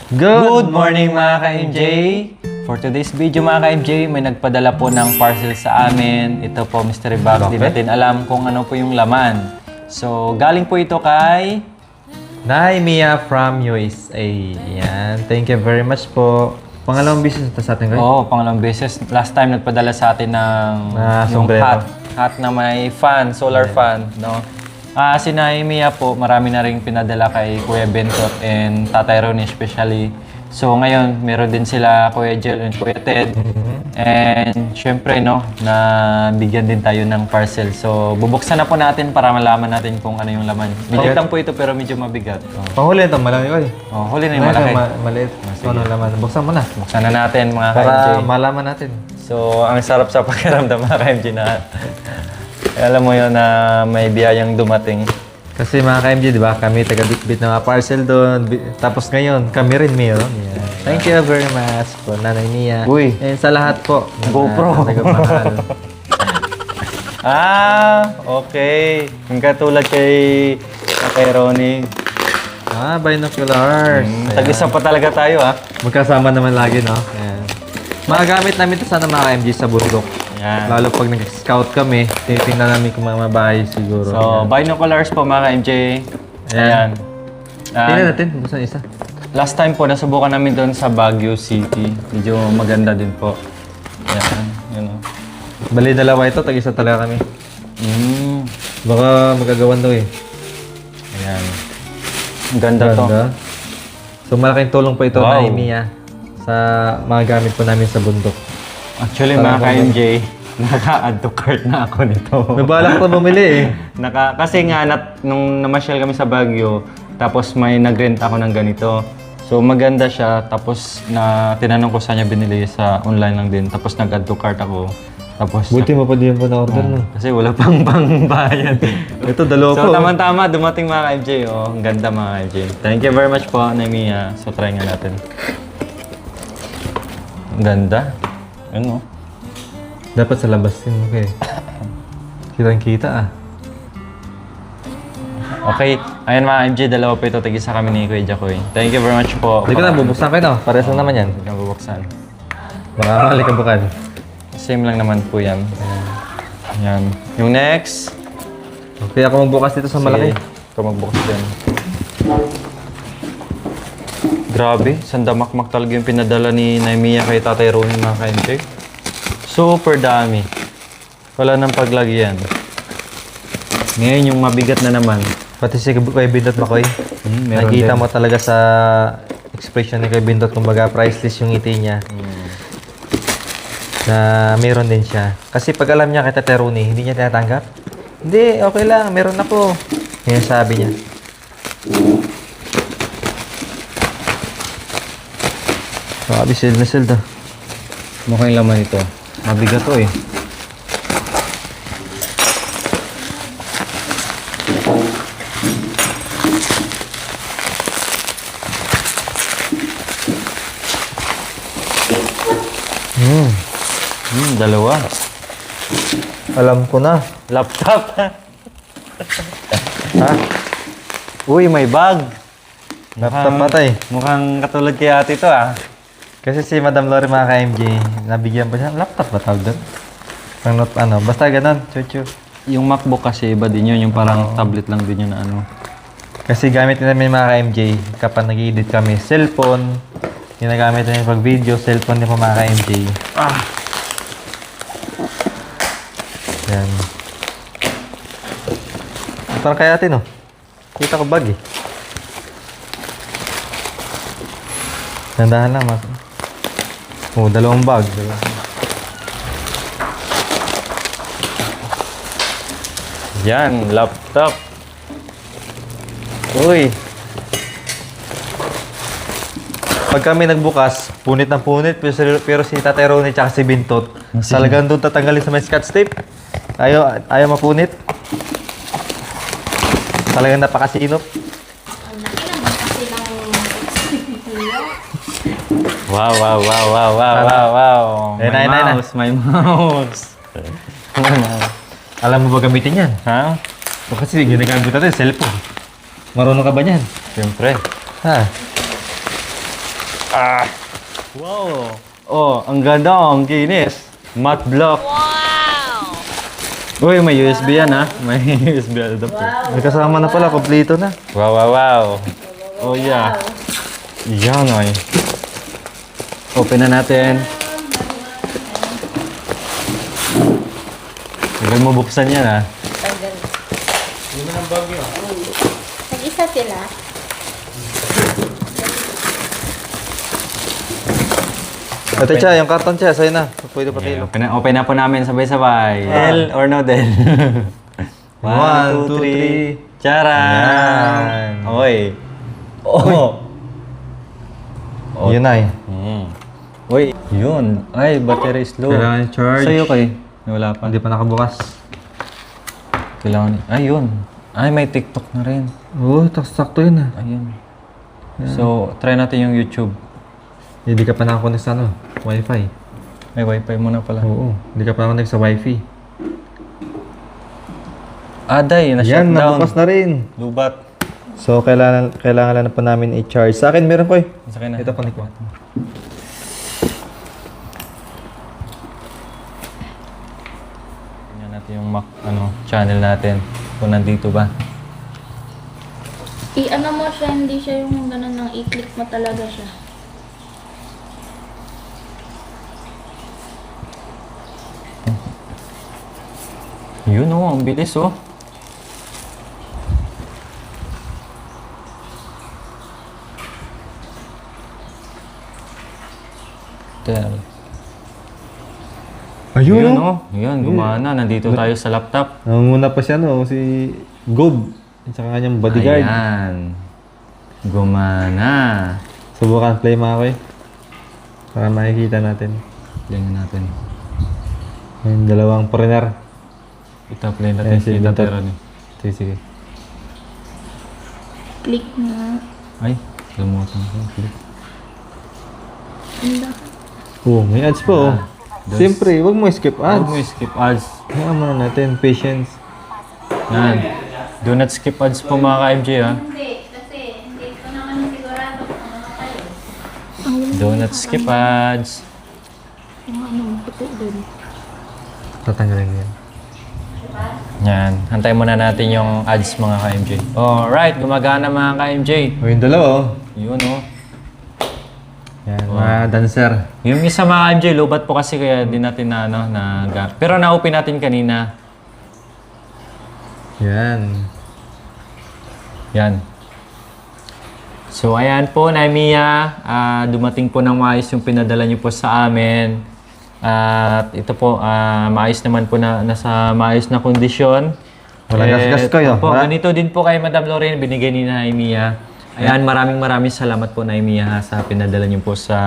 Good morning mga ka-MJ! For today's video mga ka-MJ, may nagpadala po ng parcel sa amin. Ito po mystery box. Di natin alam kung ano po yung laman. So, galing po ito kay Nay Mia from USA. Yan. Thank you very much po. Pangalawang business ito sa atin, right? Oo, pangalawang beses. Last time nagpadala sa atin ng yung sombrero. hat na may fan, solar fan, no? Si Naimia po, marami na rin pinadala kay Kuya Bentot and Tatay Ronnie especially. So ngayon, meron din sila Kuya Jel and Kuya Ted. And syempre, no, nabigyan din tayo ng parcel. So bubuksan na po natin para malaman natin kung ano yung laman. Maliit lang po ito pero medyo mabigat. Panghuli ito, malaki ko eh. Huli na yung malaki. Maliit. Ano laman? Buksan mo na. Buksan na natin mga Para ka-MJ. malaman natin. So, ang sarap sa pakiramdam mga ka-MJ na alam mo yun na may biyayang dumating. Kasi mga ka-MJ, di ba? Kami taga-bitbit ng mga parcel doon. Tapos ngayon, kami rin meron. Yeah. Thank you very much po, Nanay Mia. Uy. And sa lahat po. GoPro. Nagmamahal. Okay. Yung katulad kay Ronnie. Binoculars. Tag-isa pa talaga tayo, ha? Magkasama naman lagi, no? Ayan. Magagamit namin ito sana mga ka-MJ sa bundok. Yan. Lalo pag nag-scout kami, titingnan namin kung mga bahay siguro. So, binoculars po mga MJ. Ayan. Tingnan natin, buksan isa. Last time po, nasubukan namin doon sa Baguio City. Medyo maganda din po. Ayan. Yun, o. Bali dalawa ito, tag-isa talaga kami. Baka magagawan daw eh. Ayan. Ang ganda to. So malaking tulong po ito Wow. na Mia sa mga gamit po namin sa bundok. Actually, mga ka-MJ, naka-add to cart na ako nito. May balak ko bumili eh. Kasi nga, nung namasyal kami sa Baguio, tapos may nag-rent ako ng ganito. So maganda siya, tapos tinanong ko sa niya binili sa online lang din. Tapos nag-add to cart ako. Tapos, Buti mo pa din po na-order no. kasi wala pang bayad. Ito, dalawa So po. tama-tama, dumating mga ka-MJ. Oh, ang ganda mga ka-MJ. Thank you very much po, Naimia. So try nga natin. Ang ganda. Ano? Dapat sa labas din mo kayo. Kitang-kita ah. Okay. Ayan mga MJ, dalawa po ito. Tigisa kami ni Kuya Jacoy. Thank you very much po. Hindi ko na, bubuksan kayo no. Pares lang naman yan. Hindi ka bubuksan. Baka malikabukan. Same lang naman po yan. Ayan. Yung next. Okay, ako magbukas dito sa malaki. Ikaw magbukas din. Grabe. Sandamakmak talaga yung pinadala ni Naimia kay Tatay Ronnie mga ka-MJ. Super dami. Wala nang paglagyan. Ngayon yung mabigat na naman. Pati si Kuya Bindot Makoy. Meron Nakita din. mo talaga sa expression ni Kuya Bindot, kumbaga priceless yung ngiti niya. Na meron din siya. Kasi pag alam niya kay Tatay Ronnie, hindi niya tinatanggap. Hindi, okay lang, meron ako. Yan sabi niya. Sabi, sale na sale daw. Mukhang laman ito. Mabigat to eh. Dalawa. Alam ko na. Laptop. Ha? Uy, may bag. Laptop patay. Mukhang katulad kay ate to ah. Kasi si Madam Lori mga ka-MJ, nabigyan pa siya. Laptop ba tawag doon? Pang not ano. Basta ganun. Chuchu. Yung MacBook kasi iba din yun. Yung parang tablet lang din yun na ano. Kasi gamit din namin mga ka-MJ kapag nag-edit kami. Cellphone. Ginagamit namin pag video. Cellphone din po mga ka-MJ. Yan. Parang kaya atin, oh. Kita ko bag, eh. Nandahan lang, mas. Oh, dalawang bag. Yan, laptop. Uy. Pag kami nagbukas, punit na punit, pero si Tatay Ronnie tsaka si Bintot, talagang doon tatanggalin sa may scotch tape. Ayaw mapunit. Talagang napakasinop. Ang laki naman kasi ng Wow, wow, wow, wow, wow, wow, wow. Ayun na, May ayun na, ayun na. mouse, may mouse. Alam mo ba gamitin yan? Ha? O kasi ginagamit natin, cellphone. Marunong ka ba niyan? Siyempre. Ha? Wow! Oh, ang ganda, ang kinis. Matte block. Wow! Uy, may USB yan ha. May USB adapter. May kasama na pala, kompleto na. Wow, wow, wow. Oh, yeah. Yan ay. Open na natin. Huwag mo buksan yan ha. Tagal. Nag-isa sila. Ate Cha, yung karton Cha, sa'yo na. Pwede pa tayo. Open na po namin sabay-sabay. Del or no del? 1, 2, 3. Charan! Oy. Oh. Yun ay. Uy, yun. Ay, battery is low. Kailangan i-charge. Sa'yo kay? Wala pa. Hindi pa nakabukas. Kailangan. Ay, yun. Ay, may TikTok na rin. Oo, sakto yun ah. Ayun. So, try natin yung YouTube. Hindi ka pa nakakonect sa ano, Wi-Fi. May wifi muna pala. Oo, hindi ka pa nakakonect sa Wi-Fi. Aday, Yan, na-shutdown. nabukas na rin. Lubat. So, kailangan lang pa namin i-charge. Sa akin, meron ko eh. Sa akin na. Ito, connect mo. Tingnan natin yung channel natin. Kung nandito ba. I-ano mo siya, hindi siya yung ganun nang i-click mo talaga siya. Yun oh, ang bilis oh. Tel. Ayun, Yun oh. oh. Yun, gumana. Nandito tayo sa laptop. Nangunguna pa siya, no? Si Gob. At saka kanyang bodyguard. Ayan. Gumana. Subukan play mga koy. Para makikita natin. Tingnan natin. Yung dalawang foreigner. Ito, play natin Ayan, si si Tatero Bintot. ni. Sige, sige. Click na. Ay, lumutan ko. Click. Ang Oh, may ads po. Oh. Siyempre, huwag mo skip Huwag ads. mo skip ads. Kaya muna natin, patience. Yan. Do not skip ads po mga ka-MJ ha. Hindi, kasi hindi ko naman sigurado kung ano kayo. Do not skip ads. Yung ano, puti doon. Tatanggalin yan. Yan. Hantayin muna natin yung ads mga ka-MJ. Alright, gumagana mga ka-MJ. O, yung dalawa, oh. Yun oh. Yan, mga dancer. Yung isa mga ka-MJ, lubat po kasi kaya di natin pero na-open natin kanina. Yan. Yan. So, ayan po, Naimiya. Dumating po ng maayos yung pinadala niyo po sa amin. At ito po, maayos naman po nasa maayos na kondisyon. Walang gasgas kayo, Po, ha? ganito din po kay Madam Lorraine, binigay ni Naimiya. Ayan, maraming salamat po, Naimiya, sa pinadala niyo po sa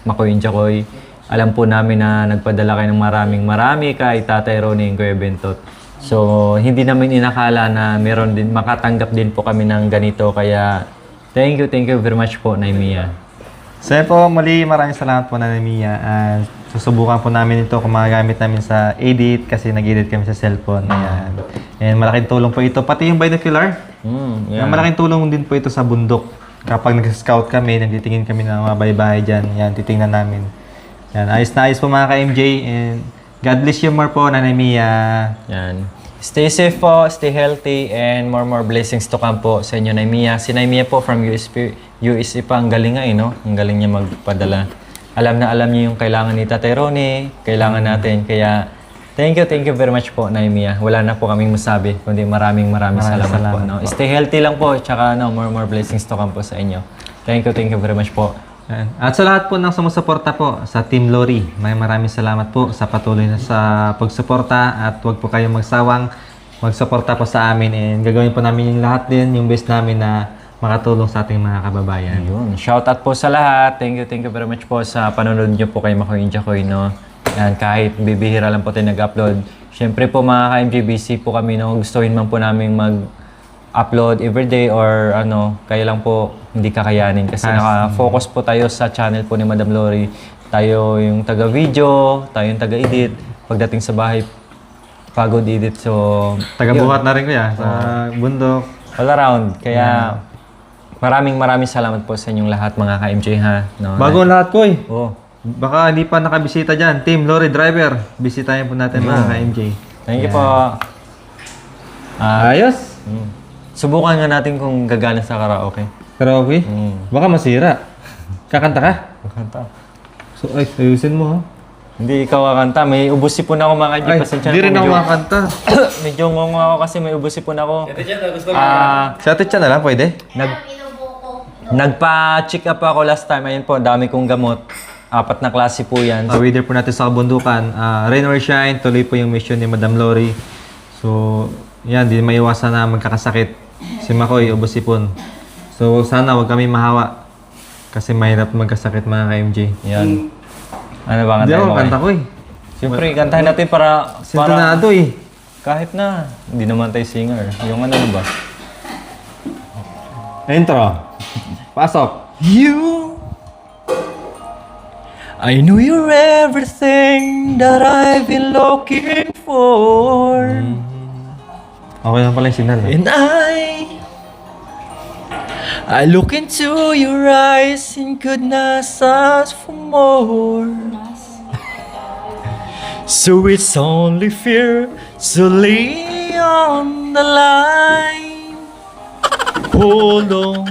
Makoy Inchakoy. Alam po namin na nagpadala kayo ng marami kay Tatay Ronnie and Kuya Bentot. So, hindi namin inakala na meron din, makatanggap din po kami ng ganito. Kaya, thank you very much po, Naimiya. So yan po, muli maraming salamat po na Mia. Susubukan po namin ito kung magagamit namin sa edit kasi nag-edit kami sa cellphone. Ayan. And malaking tulong po ito. Pati yung binocular. Yeah. Malaking tulong din po ito sa bundok. Kapag nag-scout kami, nagtitingin kami ng mga bahay-bahay dyan. Yan, titingnan namin. Yan, ayos na ayos po mga ka-MJ. And God bless you more po, Nanay Mia. Yan. Stay safe po, stay healthy, and more blessings to come po sa inyo, Naimiya. Si Naimiya po from USP pa, ang galing nga no? Ang galing niya magpadala. Alam niya yung kailangan ni Tatay Ronnie, kailangan natin. Kaya, thank you very much po, Naimiya. Wala na po kaming masabi, kundi maraming salamat po. No? Stay healthy lang po, tsaka more blessings to come po sa inyo. Thank you very much po. Yan. At sa lahat po ng sumusuporta po sa Team Lori, maraming salamat po sa patuloy na sa pagsuporta at huwag po kayong magsawang magsuporta po sa amin and gagawin po namin yung lahat din, yung best namin na makatulong sa ating mga kababayan. Ayun. Shout out po sa lahat. Thank you very much po sa panonood niyo po kay Makoy Inchakoy, no? Yan, kahit bibihira lang po tayo nag-upload. Siyempre po mga ka-MJ, busy po kami, no? Gustuhin man po namin mag-upload everyday or kaya lang po hindi kakayanin kasi naka-focus po tayo sa channel po ni Madam Lori. Tayo yung taga-video, tayo yung taga-edit. Pagdating sa bahay, pagod edit. So, Taga-buhat na rin kuya sa bundok. all around. Kaya, maraming salamat po sa inyong lahat mga ka-MJ ha. No? Bago ang lahat ko eh. Oh. Baka hindi pa nakabisita dyan. Team Lorry Driver. Bisitahin po natin mga ka-MJ. Thank you po. Ayos. Subukan nga natin kung gagana sa karaoke. Karaoke? Baka masira. Kakanta ka? Kanta. So, ay, ayusin mo ha. Hindi ikaw kakanta. May ubusipon ako mga ka-MJ. Ay, Pasensya hindi na rin po, ako medyo- makakanta. Medyo ngongo ako kasi may ubusipon ako. Sa atin siya na lang, pwede? Nagpa-check up ako last time. Ayun po, dami kong gamot. 4 na klase po yan. Weather po natin sa kabundukan. Rain or shine, tuloy po yung mission ni Madam Lori. So, yan, di maiwasan na magkakasakit. Si Makoy, ubos sipon. So, sana wag kami mahawa. Kasi mahirap magkasakit mga ka-MJ. Yan. Ano ba Hindi kantahin ako mo? kanta ko eh. Siyempre, kantahin natin para Sintonado eh. kahit na. Hindi naman tayo singer. Yung ano ba? Intro. Pasok. You, I know you're everything that I've been looking for. Okay lang pala yung signal. Eh. And I look into your eyes and could not ask for more. So it's only fear, so lay on the line. Hold on,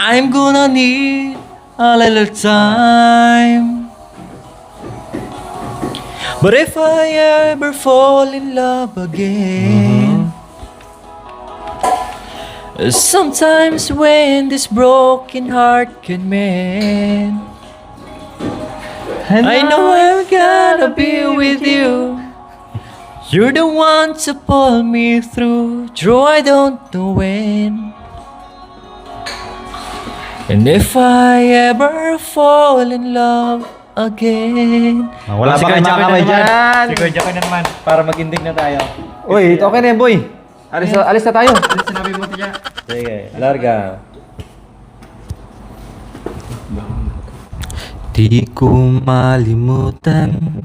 I'm gonna need a little time. But if I ever fall in love again, sometimes when this broken heart can mend, I know I'm gonna be with you. You're the one to pull me through. True, I don't know when. And if I ever fall in love again. Wala pa kayong mga kamay dyan. Si Kuya Jokoy na naman. Para mag-indig na tayo. Uy, okay na yan, boy. Alis na tayo. Sinabi mo siya. Sige, larga. Di ko malimutan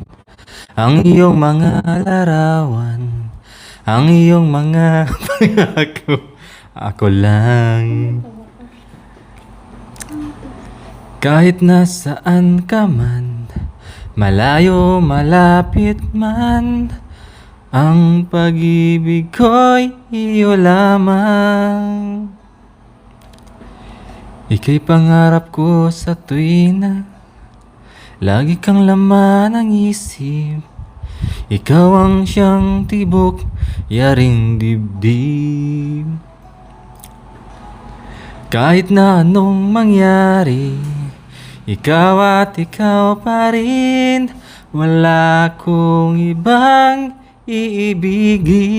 ang iyong mga larawan, ang iyong mga pangako. Ako lang. Kahit nasaan ka man, malayo, malapit man, ang pag-ibig ko'y iyo lamang. Ika'y pangarap ko sa tuwina, lagi kang laman ng isip. Ikaw ang siyang tibok, yaring dibdib. Kahit na anong mangyari, ikaw at ikaw pa rin. Wala kong ibang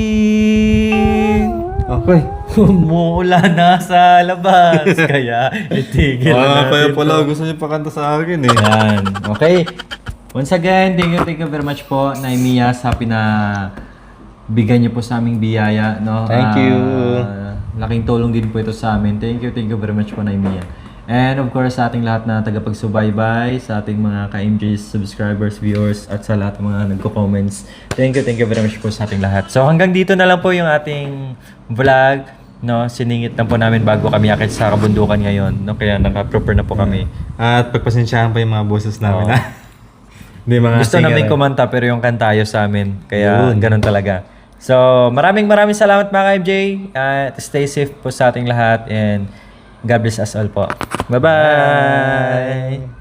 iibigin. Okay. Umuula na sa labas, kaya itigil na natin. gusto niyo pakanta sa akin eh. Yan. Okay. Once again, thank you very much po, Naimiya, sa bigyan niyo po sa aming biyaya. No? Thank you. Laking tulong din po ito sa amin. Thank you very much po, Naimiya. And of course, sa ating lahat na tagapagsubaybay, sa ating mga ka-MJ subscribers, viewers, at sa lahat ng mga nagko-comments. Thank you very much po sa ating lahat. So hanggang dito na lang po yung ating vlog. No, siningit na po namin bago kami akit sa kabundukan ngayon. No, kaya naka-prepare na po kami. At pagpasensyahan pa yung mga boses namin. Oo. ha? Hindi mga Gusto singer, namin eh. kumanta pero yung kanta ayaw sa amin. Kaya ganun talaga. So, maraming salamat mga ka-MJ. Stay safe po sa ating lahat and God bless us all po. Bye-bye!